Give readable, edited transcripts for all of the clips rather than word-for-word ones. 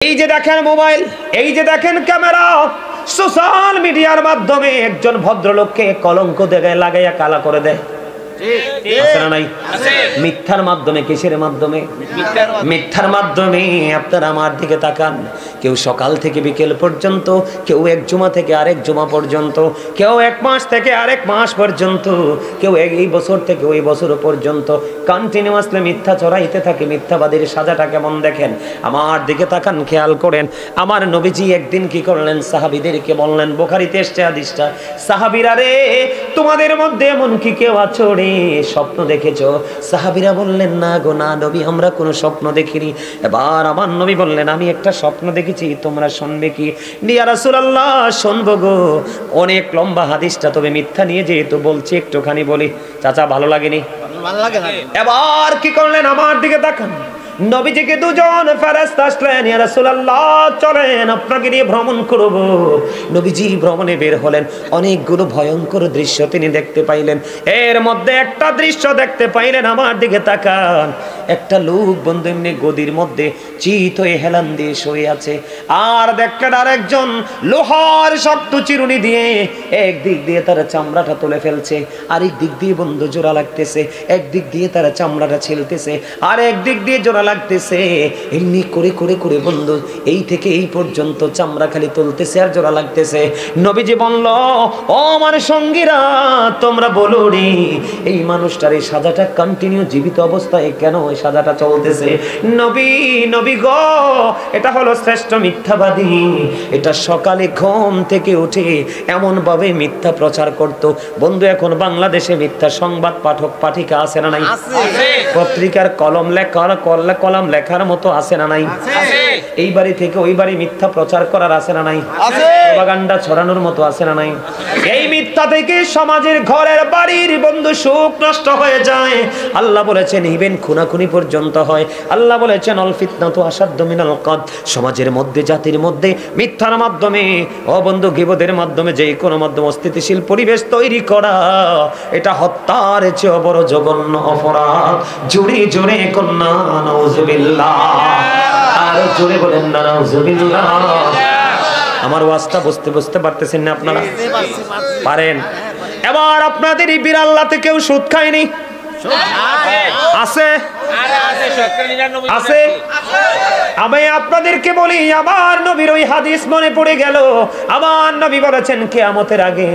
এই যে দেখেন মোবাইল, এই যে দেখেন ক্যামেরা, সোশ্যাল মিডিয়ার মাধ্যমে একজন ভদ্রলোককে কলঙ্ক দেয়, লাগাইয়া কালা করে দেয়। আছে না নাই? মিথ্যার মাধ্যমে। কিসের মাধ্যমে? মিথ্যার মাধ্যমে। আপনারা আমার দিকে তাকান, কেউ সকাল থেকে বিকেল পর্যন্ত, কেউ এক জুমা থেকে আরেক জুমা পর্যন্ত, কেউ এক মাস থেকে আরেক মাস পর্যন্ত, কেউ এই বছর থেকে ওই বছর পর্যন্ত কন্টিনিউয়াসলি মিথ্যা চড়াইতে থাকে। মিথ্যাবাদীর সাজাটা কেমন দেখেন। আমার দিকে তাকান, খেয়াল করেন। আমার নবীজি একদিন কি করলেন? সাহাবীদেরকে বললেন, বুখারীতে এসেছে হাদিসটা, সাহাবীরা রে, তোমাদের মধ্যে এমন কি কেউ আছো রে স্বপ্ন দেখেছো? সাহাবীরা বললেন, না গো না নবী, আমরা কোনো স্বপ্ন দেখিনি। এবার আমার নবী বললেন, আমি একটা স্বপ্ন দেখেছি, তোমরা শুনবে কি? ইয়া রাসূলুল্লাহ, শুনবো গো। অনেক লম্বা হাদিসটা, তবে মিথ্যা নিয়ে যেহেতু বলছি একটুখানি বলি। চাচা ভালো লাগেনি? ভালো লাগে না। এবার কি করলেন? আমার দিকে তাকান। নবীজিকে দুজন ফেরেশতা আসলেন, ইয়া রাসূলুল্লাহ চলেন আপনাকে নিয়ে ভ্রমণ করব। নবীজি ভ্রমণে বের হলেন, অনেকগুলো ভয়ঙ্কর দৃশ্য তিনি দেখতে পাইলেন। এর মধ্যে একটা দৃশ্য দেখতে পাইলেন, আমার দিকে তাকান। একটা লোক বন্ধু এমনি গদির মধ্যে চিত হয়ে হেলান দিয়ে শুয়ে আছে, আর দেখলেন আরেকজন লোহার শক্ত চিরুনি দিয়ে একদিক দিয়ে তার চামড়াটা তুলে ফেলছে, আরেক দিক দিয়ে বন্ধু জোড়া লাগতেছে। একদিক দিয়ে তার চামড়াটা ছিলতেছে, আর একদিক দিয়ে জোড়া লাগতেছে। এমনি করে করে করে বন্ধু এই থেকে এই পর্যন্ত চামড়া খালি তুলতেছে আর জোড়া লাগতেছে। নবীজি বলল, ও আমার সঙ্গীরা, তোমরা বলো রে, এই মানুষটার এই সাজাটা কন্টিনিউ জীবিত অবস্থায় কেন এই সাজাটা চলতেছে? নবী গো, এটা হলো শ্রেষ্ঠ মিথ্যাবাদী। এটা সকালে ঘুম থেকে উঠে এমন ভাবে মিথ্যা প্রচার করত। বন্ধু এখন বাংলাদেশে মিথ্যা সংবাদ পাঠক পাঠিকা আছে না নাই? পত্রিকার কলম লেখার মতো আছে না নাই? এই বাড়ি থেকে ওই বাড়ি মিথ্যা প্রচার করার আছে না নাই? প্রপাগান্ডা ছড়ানোর মতো আছে না নাই? এই মিথ্যা থেকে সমাজের, ঘরের, বাড়ির বন্ধু সুখ নষ্ট হয়ে যায়। আল্লাহ বলেছেন ইভেন খুনাখুনি পর্যন্ত হয়। আল্লাহ বলেছেন অল ফিতনাতু আশাদ্দু মিনাল কতল। সমাজের মধ্যে, জাতির মধ্যে মিথ্যার মাধ্যমে, ও বন্ধু গীবতের মাধ্যমে, যে কোনো মাধ্যমে অস্থিতিশীল পরিবেশ তৈরি করা, এটা হত্যার চেয়ে বড় জঘন্য অপরাধ। জোরে জোরে কন্যা নাউজুবিল্লাহ, আর জোরে বলেন না নাউজুবিল্লাহ। আমার ওয়াজটা বুঝতে পারতেছেন না আপনারা? পারেন? এবার আপনাদের এই বিড়াল্লাতে কেউ সুদ খায়নি? আছে? আছে? আমি আপনাদেরকে বলি, আমার নবীর ওই হাদিস মনে পড়ে গেল। আমার নবী বলেছেন কিয়ামতের আগে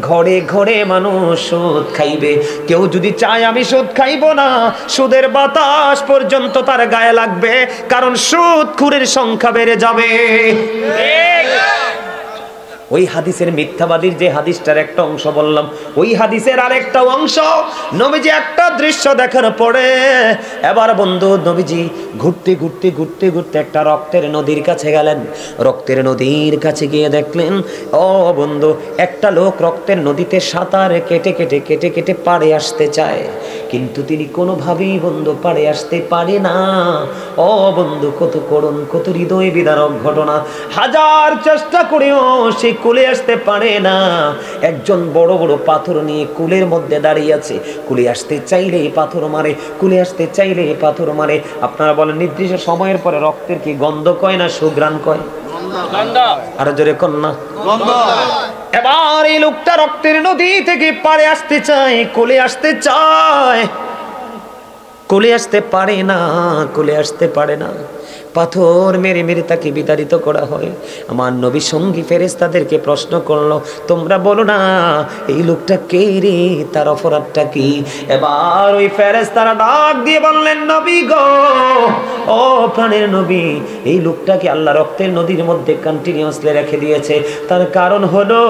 ঘরে ঘরে মানুষ সুদ খাইবে। কেউ যদি চায় আমি সুদ খাইব না, সুদের বাতাস পর্যন্ত তার গায়ে লাগবে, কারণ সুদখোরের সংখ্যা বেড়ে যাবে। ওই হাদিসের মিথ্যাবাদীর যে হাদিসটার একটা অংশ বললাম, ওই হাদিসের আরেকটা অংশ, নবীজি একটা দৃশ্য দেখার পরে এবার বন্ধু নবীজি ঘুরতে ঘুরতে ঘুরতে ঘুরতে একটা রক্তের নদীর কাছে গেলেন। রক্তের নদীর কাছে গিয়ে দেখলেন, ও বন্ধু, একটা লোক রক্তের নদীতে সাঁতার কেটে কেটে কেটে কেটে পাড়ে আসতে চায়, কিন্তু তিনি কোনোভাবেই বন্ধু পাড়ে আসতে পারে না। ও বন্ধু, কত করুণ, কত হৃদয় বিদারক ঘটনা। হাজার চেষ্টা করেও সে কুলে আসতে পারে না। একজন বড় বড় পাথর নিয়ে কুলের মধ্যে দাঁড়িয়ে আছে। কুলে আসতে চাইলে পাথর মারে, কুলে আসতে চাইলে পাথর মারে। আপনারা বলেন, নির্দিষ্ট সময়ের পরে রক্তের কি গন্ধ কয় না সুঘ্রাণ কয়? আরো জোরে কন্যা। এবার এই লোকটা রক্তের নদী থেকে পাড়ে আসতে চায়, কুলে আসতে চায়, কুলে আসতে পারে না, কুলে আসতে পারে না। পাথর মেরে মেরে তাকে বিতাড়িত করা হয়। আমার নবী সঙ্গী ফেরেশতাদেরকে প্রশ্ন করলো, তোমরা বলো না এই লোকটা কে রে, তার অপরাধটা কি? এবার ওই ফেরেশতারা ডাক দিয়ে বললেন, নবী গো, ও প্রাণের নবী, এই লোকটাকে আল্লাহ রক্তের নদীর মধ্যে কন্টিনিউয়াসলি রেখে দিয়েছে। তার কারণ হলো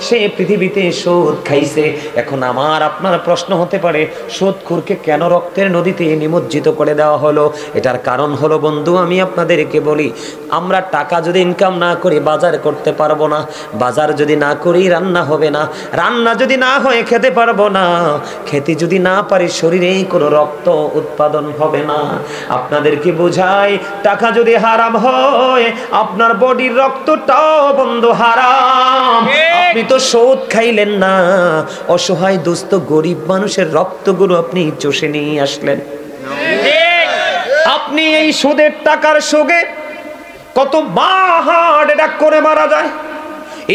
সে পৃথিবীতে সুদ খাইছে। এখন আমার আপনার প্রশ্ন হতে পারে, সুদখোরকে কেন রক্তের নদীতে নিমজ্জিত করে দেওয়া হলো? এটার কারণ হলো বন্ধু, আমি আপনাদেরকে বলি, আমরা টাকা যদি ইনকাম না করি বাজার করতে পারবো না, বাজার যদি না করি রান্না হবে না, রান্না যদি না হয় খেতে পারবো না, খেতে যদি না পারি শরীরে কোনো রক্ত উৎপাদন হবে না। আপনাদেরকে বোঝাই, টাকা যদি হারাম হয় আপনার বডির রক্তটাও বন্ধু হারাম। আপনি তো সুদ খাইলেন না, অসহায় দুস্থ গরিব মানুষের রক্তগুলো আপনি চষে নিয়ে আসলেন। আপনি এই সুদের টাকার সঙ্গে কত মা হার্ট অ্যাটাক করে মারা যায়,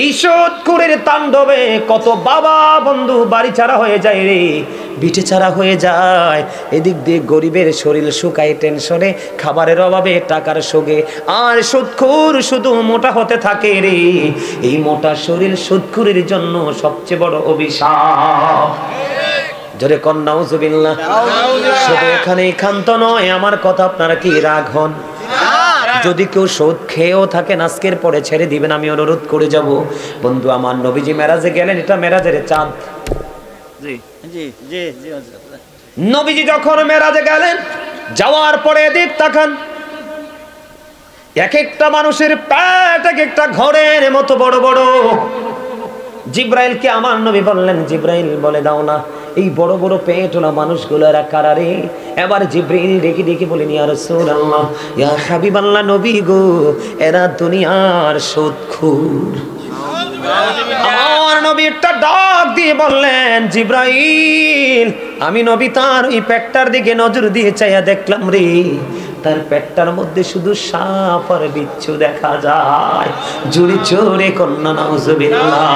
এই সুদখোরের তাণ্ডবে কত বাবা বন্ধু বাড়ি ছাড়া হয়ে যায় রে, ভিটে ছাড়া হয়ে যায়। এদিক দিয়ে গরিবের শরীর শুকায় টেনশনে, খাবারের অভাবে, টাকার শোকে, আর সুদখোর শুধু মোটা হতে থাকে রে। এই মোটা শরীর সুদখোরের জন্য সবচেয়ে বড় অভিশাপ। জোরে কন নাউজুবিল্লাহ। শুধু এখানেই ক্ষান্ত নয়, আমার কথা আপনারা কি রাগ হন? যদি কেউ সুদ খেয়েও থাকেন আজকের পরে ছেড়ে দিবেন, আমি অনুরোধ করে যাব। বন্ধু আমার নবীজি মেরাজে গেলেন, এটা মেরাজের চাঁদ। নবীজি যখন মেরাজে গেলেন, যাওয়ার পরে এদিক তাকান, এক একটা মানুষের পেট এক একটা ঘরের মতো বড় বড়। জিব্রাইলকে আমার নবী বললেন, জিব্রাইল বলে দাও না এই বড় বড় পেট ওলা মানুষগুলো এরা কারা রে? এবার জিব্রাইল ডেকে ডেকে বলেন, ইয়া রাসূলুল্লাহ, ইয়া হাবিবাল্লাহ, নবী গো, এরা দুনিয়ার সুদখোর। আমার নবী একটা ডাক দিয়ে বললেন, জিব্রাইল, আমি নবী তার ওই পেটটার দিকে নজর দিয়ে চাইয়া দেখলাম রে, তার পেটটার মধ্যে শুধু সাপ আর বিচ্ছু দেখা যায়। জোরে জোরে কন্যা নাউজুবিল্লাহ,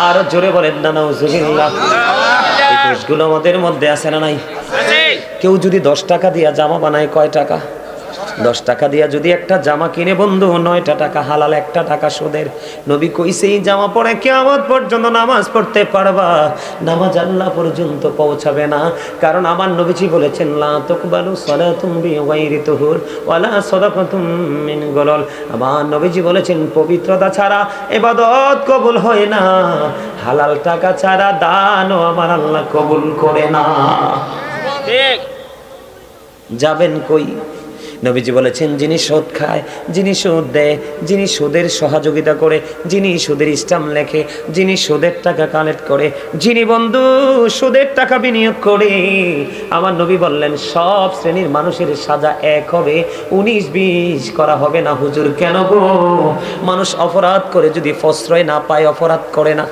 আর জোরে বলেন না নাউজুবিল্লাহ। এই দোষগুলো আমাদের মধ্যে আছে না নাই? কেউ যদি 10 টাকা দিয়া জামা বানায়, কয় টাকা? 10 টাকা দিয়া যদি একটা জামা কিনে বন্ধু, 9টা টাকা হালাল, 1টা টাকা সুদের। নবী কইছে এই জামা পরে কিয়ামত পর্যন্ত নামাজ পড়তে পারবা, নামাজ আল্লাহ পর্যন্ত পৌঁছাবে না। কারণ আমার নবীজি বলেছেন, লা তুকবালু সালাতুম বিগাইরি তুহুর ওয়ালা সাদাকাতুম মিন গলল। আমার নবীজি বলেছেন, পবিত্রতা ছাড়া ইবাদত কবুল হয় না, হালাল টাকা ছাড়া দানও আমার আল্লাহ কবুল করে না। ঠিক যাবেন কই? নবীজি বলেছেন, যিনি সুদ খায়, যিনি সুদ দেয়, যিনি সুদের সহযোগিতা করে, যিনি সুদের স্ট্যাম্প লেখে, যিনি সুদের টাকা কালেক্ট করে, যিনি বন্ধু সুদের টাকা বিনিয়োগ করে, আমার নবী বললেন সব শ্রেণীর মানুষের সাজা এক হবে, 19-20 করা হবে না। হুজুর কেন গো? মানুষ অপরাধ করে যদি প্রশ্রয় না পায়, অপরাধ করে না।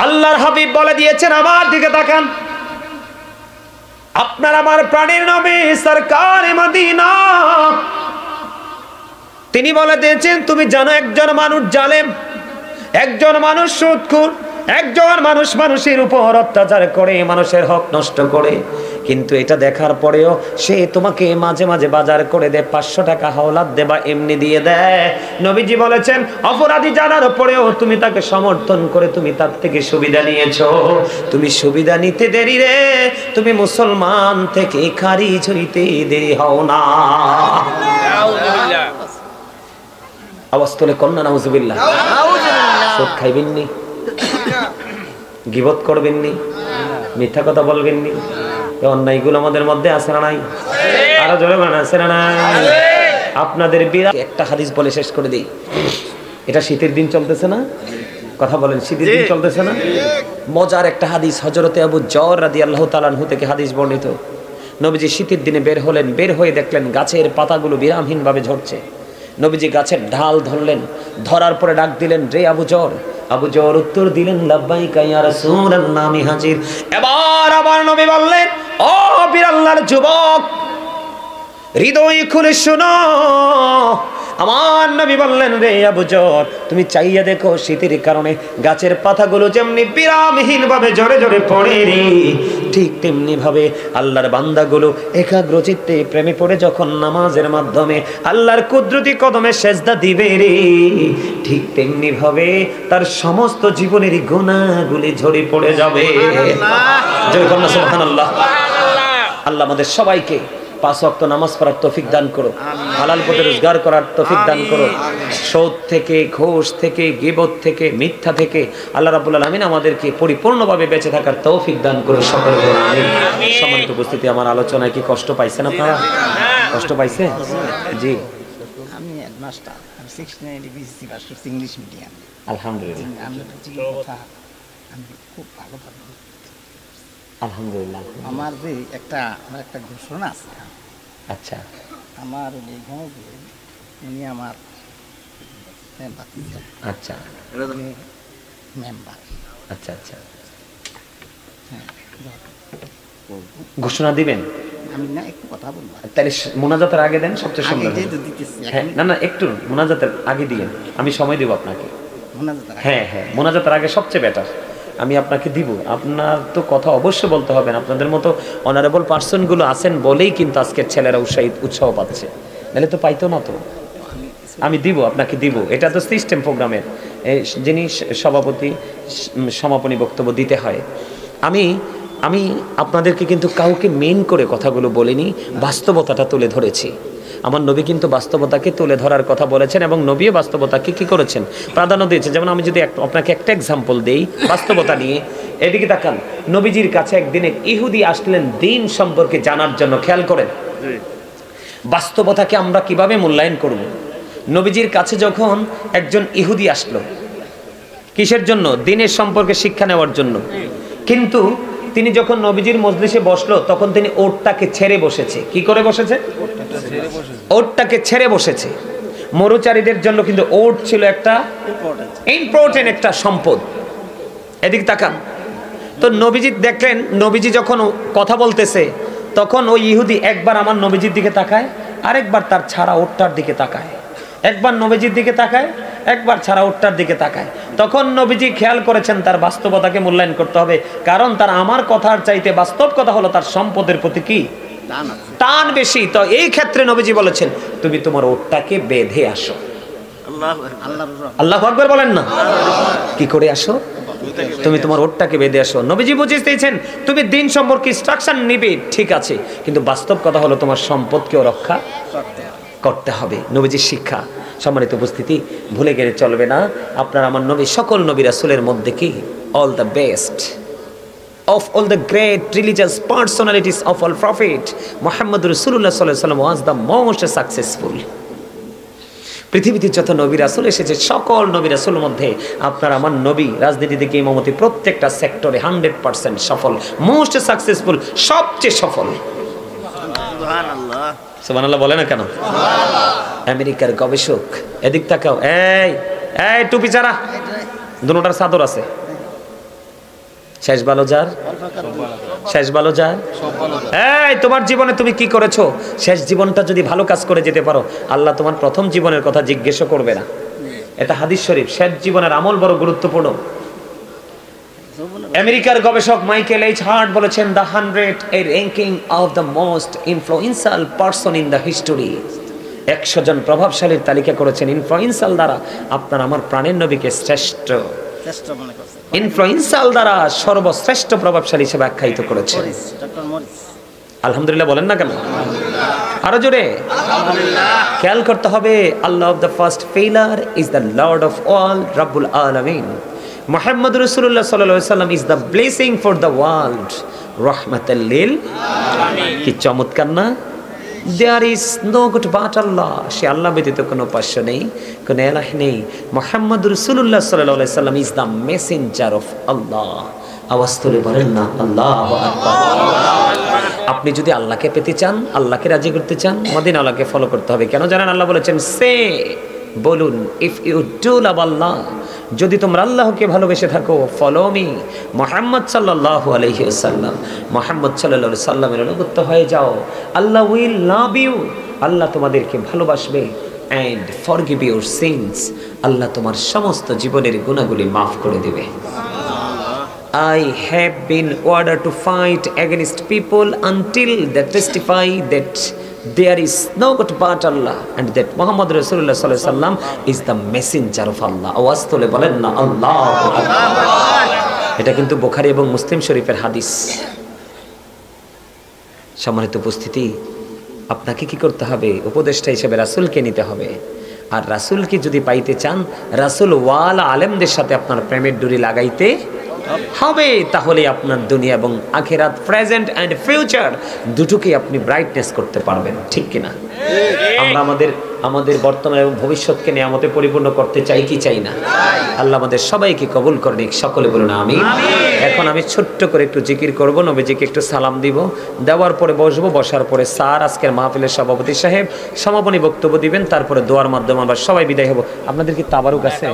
আল্লাহর হাবিব বলে দিয়েছেন, আমার দিকে তাকান, আপনার আমার প্রাণের নবী সরকার মদিনা, তিনি বলে দিয়েছেন, তুমি জানো একজন মানুষ জালেম, একজন মানুষ সুদখোর, একজন মানুষ মানুষের উপর অত্যাচার করে, মানুষের হক নষ্ট করে, কিন্তু এটা দেখার পরেও সে তোমাকে মাঝে মাঝে বাজার করে দেয়, 500 টাকা হাওলাত দেবা এমনি দিয়ে দেয়। নবীজি বলেছেন, অপরাধী জানার পরেও তুমি তাকে সমর্থন করে তুমি তার থেকে সুবিধা নিয়েছো। তুমি সুবিধা নিতে দেরি রে, তুমি মুসলমান থেকে খারিজ হইতে দেরি হও না। আওয়াজ তোলে কন্যা নাউজুবিল্লাহ। সুদ খাইবেন নি, গীবত করবেন নি, মিথ্যা কথা বলবেন নি, অন্যায়গুলো আমাদের মধ্যে আছে না নাই? আরো জোরে বলেন, আছে না নাই? আপনাদের বিরাট একটা হাদিস বলে শেষ করে দিই। এটা শীতের দিন চলতেছে না? কথা বলেন, শীতের দিন চলতেছে না? মজার একটা হাদিস, হযরতে আবু যর রাদিয়াল্লাহু তাআলা আনহু থেকে হাদিস বর্ণিত। নবীজি শীতের দিনে বের হলেন, বের হয়ে দেখলেন গাছের পাতাগুলো বিরামহীন ভাবে ঝরছে। নবীজি গাছের ঢাল ধরলেন, ধরার পরে ডাক দিলেন, রে আবু যর। আবু যর উত্তর দিলেন, লাব্বাইকা ইয়া রাসূলুল্লাহ, আমি হাজির। এবার আবার নবী বললেন, ও বীর আল্লাহর যুবক, হৃদয় খুলে শোনো। আমার নবী বললেন, রে আবু যর, তুমি চাইয়া দেখো শীতের কারণে গাছের পাতাগুলো যেমনি বিরামহীন ভাবে ঝরে ঝরে পড়ে রে, ঠিক তেমনি ভাবে আল্লাহর বান্দাগুলো একাগ্রচিত্তে প্রেমে পড়ে যখন নামাজের মাধ্যমে আল্লাহর কুদরতি কদমে সেজদা দিবে রে, ঠিক তেমনি ভাবে তার সমস্ত জীবনের গুনাহগুলি ঝরে পড়ে যাবে। জয় কন্যা সুবহানাল্লাহ। আল্লাহ আমাদের সবাইকে 5 ওয়াক্ত নামাজ পড়ার তৌফিক দান করো, হালাল পথে রোজগার করার তৌফিক দান করো, সুদ থেকে, ঘুষ থেকে, গীবত থেকে, মিথ্যা থেকে আল্লাহ রাব্বুল আলামিন আমাদেরকে পরিপূর্ণভাবে বেঁচে থাকার তৌফিক দান করো সকলকে। আমিন। সম্মানিত উপস্থিতি, আমার আলোচনায় কি কষ্ট পাইছেন আপনারা? কষ্ট পাইছে? জি, আমি হেডমাস্টার, আমি 69 বিএসসি পাস করছি ইংলিশ মিডিয়াম। আলহামদুলিল্লাহ, আমি খুব ভালো পারি। আলহামদুলিল্লাহ। আমার যে একটা ঘোষণা আছে। আচ্ছা, আমার এইখানে যে উনি আমার আচ্ছা মেম্বার। আচ্ছা আচ্ছা, ঘোষণা দিবেন? আমি না একটু কথা বলবো। তাহলে মোনাজাতের আগে দেন, সবচেয়ে সুন্দর। আগে যেহেতু দিতেছি, হ্যাঁ, না না, একটু মোনাজাতের আগে দিয়ে আমি সময় দিব আপনাকে। মোনাজাত আগে। হ্যাঁ হ্যাঁ, মোনাজাতের আগে সবচেয়ে বেটার, আমি আপনাকে দিব। আপনার তো কথা অবশ্যই বলতে হবে, আপনাদের মতো অনারেবল পার্সনগুলো আছেন বলেই কিন্তু আজকের ছেলেরা উৎসাহ পাচ্ছে, নাহলে তো পাইতো না। তো আমি দিব, আপনাকে দিব। এটা তো সিস্টেম প্রোগ্রামের, যিনি সভাপতি সমাপনী বক্তব্য দিতে হয়। আমি আপনাদেরকে কিন্তু কাউকে মেন করে কথাগুলো বলিনি, বাস্তবতাটা তুলে ধরেছি। আমার নবী কিন্তু বাস্তবতাকে তুলে ধরার কথা বলেছেন এবং নবীও বাস্তবতাকে কি করেছেন, প্রাধান্য দিয়েছে। যেমন আমি যদি আপনাকে একটা এক্সাম্পল দেই বাস্তবতা নিয়ে, এদিকে তাকান। নবীজির কাছে একদিন এক ইহুদি আসলেন দিন সম্পর্কে জানার জন্য। খেয়াল করেন বাস্তবতাকে আমরা কিভাবে মূল্যায়ন করব। নবীজির কাছে যখন একজন ইহুদি আসলো, কিসের জন্য? দিনের সম্পর্কে শিক্ষা নেওয়ার জন্য। কিন্তু তিনি যখন নবীজির মজলিসে বসলো তখন তিনি ওটটাকে ছেড়ে বসেছে। কি করে বসেছে? ওটটাকে ছেড়ে বসেছে। মরুচারীদের জন্য কিন্তু ওট ছিল একটা ইম্পর্টেন্ট একটা সম্পদ। এদিক তাকান তো, নবীজি দেখলেন নবীজি যখন কথা বলতেছে তখন ওই ইহুদি একবার আমার নবীজির দিকে তাকায়, আরেকবার তার ছাড়া ওটটার দিকে তাকায়, একবার নবীজির দিকে তাকায়, একবার ছাড়া ওটটার দিকে তাকায়। তখন নবীজি খেয়াল করেছেন তার বাস্তবতাকে মূল্যায়ন করতে হবে, কারণ তার আমার কথার চাইতে বাস্তব কথা হলো তার সম্পদের প্রতি কি টান বেশি। তো এই ক্ষেত্রে নবীজি বলেছেন তুমি তোমার ওটটাকে বেঁধে আসো। আল্লাহু আকবার বলেন না? কি করে আসো? তুমি তোমার ওটটাকে বেঁধে আসো। নবীজি বুঝিয়ে দিয়েছেন তুমি দিন সম্পর্কে ইনস্ট্রাকশন নিবে, ঠিক আছে, কিন্তু বাস্তব কথা হলো তোমার সম্পদকেও রক্ষা করতে হবে। নবীজির শিক্ষা। সম্মানিত উপস্থিতি, ভুলে গেলে চলবে না। আপনার আমার নবী সকল নবী রাসূলের মধ্যে কি all the best of all the great religious personalities of all prophet, Muhammad Rasulullah sallallahu alaihi wasallam was the most successful. পৃথিবীতে যত নবী রাসূল এসেছে সকল নবী রাসূলের মধ্যে আপনার আমার নবী রাজনীতি থেকে ইমামতি প্রত্যেকটা সেক্টরে 100% সফল, মোস্ট সাকসেসফুল, সবচেয়ে সফল। সুবহানাল্লাহ, সুবহানাল্লাহ বলে না কেন? আমেরিকার গবেষক, এদিক তাকাও, এই টুপি ছাড়া দুটোটার চাদর আছে। শেষ ভালো যার, শেষ ভালো যার। এই তোমার জীবনে তুমি কি করেছো? শেষ জীবনটা যদি ভালো কাজ করে যেতে পারো আল্লাহ তোমার প্রথম জীবনের কথা জিজ্ঞেসও করবে না। এটা হাদিস শরীফ। শেষ জীবনের আমল বড় গুরুত্বপূর্ণ। আমেরিকার গবেষক মাইকেল এইচ হার্ট বলেছেন the 100 A ranking of the most influential person in the history. 100 জন প্রভাবশালীর তালিকা করেছেন ইনফ্লুয়েন্সিয়াল দ্বারা আপনার আমার প্রাণের নবীকে শ্রেষ্ঠ মনে করছেন, ইনফ্লুয়েন্সিয়াল দ্বারা সর্বশ্রেষ্ঠ প্রভাবশালী হিসেবে আখ্যায়িত করেছেন। আলহামদুলিল্লাহ বলেন না কেন? আরো জোরে আলহামদুলিল্লাহ। খেয়াল করতে হবে Allah of the first failure is the lord of all, রাব্বুল আলামিন। মুহাম্মদ রাসূলুল্লাহ সাল্লাল্লাহু আলাইহি ওয়াসাল্লাম is the blessing for the world, রাহমাতাল লিল আলামিন। কি চমৎকার না? There is no God but Allah. সে আল্লাহ ব্যতীত কোনো উপাস্য নেই, কোনো ইলাহ নেই। মুহাম্মদ রাসূলুল্লাহ সাল্লাল্লাহু আলাইহি ওয়াসাল্লাম ইজ দ্য মেসেঞ্জার অফ আল্লাহ। আওয়াজ তুলে বলেন না আল্লাহু আকবার। আপনি যদি আল্লাহকে পেতে চান, আল্লাহকে রাজি করতে চান, মদিনা আল্লাহকে ফলো করতে হবে। কেন জানেন? আল্লাহ বলেছেন সে বলুন ইফ ইউ ডু লাভ আল্লাহ, যদি তোমরা আল্লাহকে ভালোবেসে থাকো, ফলো মি মুহাম্মদ সাল্লাল্লাহু আলাইহি ওয়াসাল্লাম, মুহাম্মদ সাল্লাল্লাহু আলাইহি সাল্লামের অনুগত হয়ে যাও, আল্লাহ উইল লাভ ইউ, আল্লাহ তোমাদেরকে ভালোবাসবে, এন্ড ফরগিভ ইউর সিনস, আল্লাহ তোমার সমস্ত জীবনের গুনাহগুলি maaf করে দিবে। I have been ordered to fight against people until they testify that there is no God but Allah and that Muhammad Rasulullah sallallahu alaihi wasallam is the messenger of Allah. আওয়াজ তুলে বলেন না আল্লাহু আকবার। এটা কিন্তু বুখারী এবং মুসলিম শরীফের হাদিস। সম্মানিত উপস্থিতি, আপনাকে কি করতে হবে? উপদেষ্টা হিসেবে রাসূলকে নিতে হবে। আর রাসূলকে যদি পাইতে চান, রাসূল ওয়ালা আলেমদের সাথে আপনার প্রেমের ডুরি লাগাইতে হবে, তাহলে আপনার দুনিয়া এবং আখিরাত, প্রেজেন্ট এন্ড ফিউচার দুটোকে আপনি ব্রাইটনেস করতে পারবেন। ঠিক কিনা? আমরা আমাদের বর্তমান এবং ভবিষ্যৎকে নিয়ামতে পরিপূর্ণ করতে চাই কি চাই না? আল্লাহ আমাদের সবাইকে কবুল করে নিক, সকলে বলুন আমিন। এখন আমি ছোট্ট করে একটু জিকির করব, নবীজিকে একটু সালাম দিব, দেওয়ার পরে বসবো, বসার পরে স্যার আজকের মাহফিলের সভাপতি সাহেব সমাপনী বক্তব্য দিবেন, তারপরে দোয়ার মাধ্যমে আমরা সবাই বিদায় হব। আপনাদের কি তাবারুক আছে?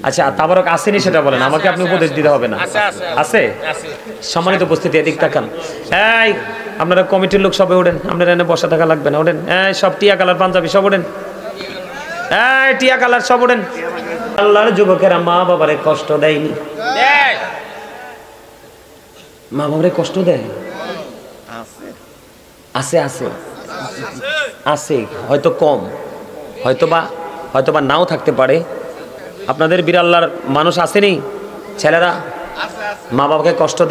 আচ্ছা, তাবারুক আসেনি সেটা বলেন, আমাকে আপনি উপদেশ দিতে হবে না। আছে? সম্মানিত উপস্থিতি, এদিক তাকান। এই আপনারা কমিটির লোক সবাই ওঠেন, আপনারা এনে বসা থাকা লাগবে না, ওঠেন। এই সব টিয়া কালার পাঞ্জাবি সব ওঠেন, এই টিয়া কালার সব ওঠেন। আল্লাহর যুবকেরা মা বাবারে কষ্ট দেয়নি, মা বাবারে কষ্ট দেয়? আছে আছে আছে, হয়তো কম, হয়তো বা নাও থাকতে পারে। আপনাদের বিরাল্লার মানুষ আসেনি, ছেলেরা মা বাবাকে কষ্ট দেয়।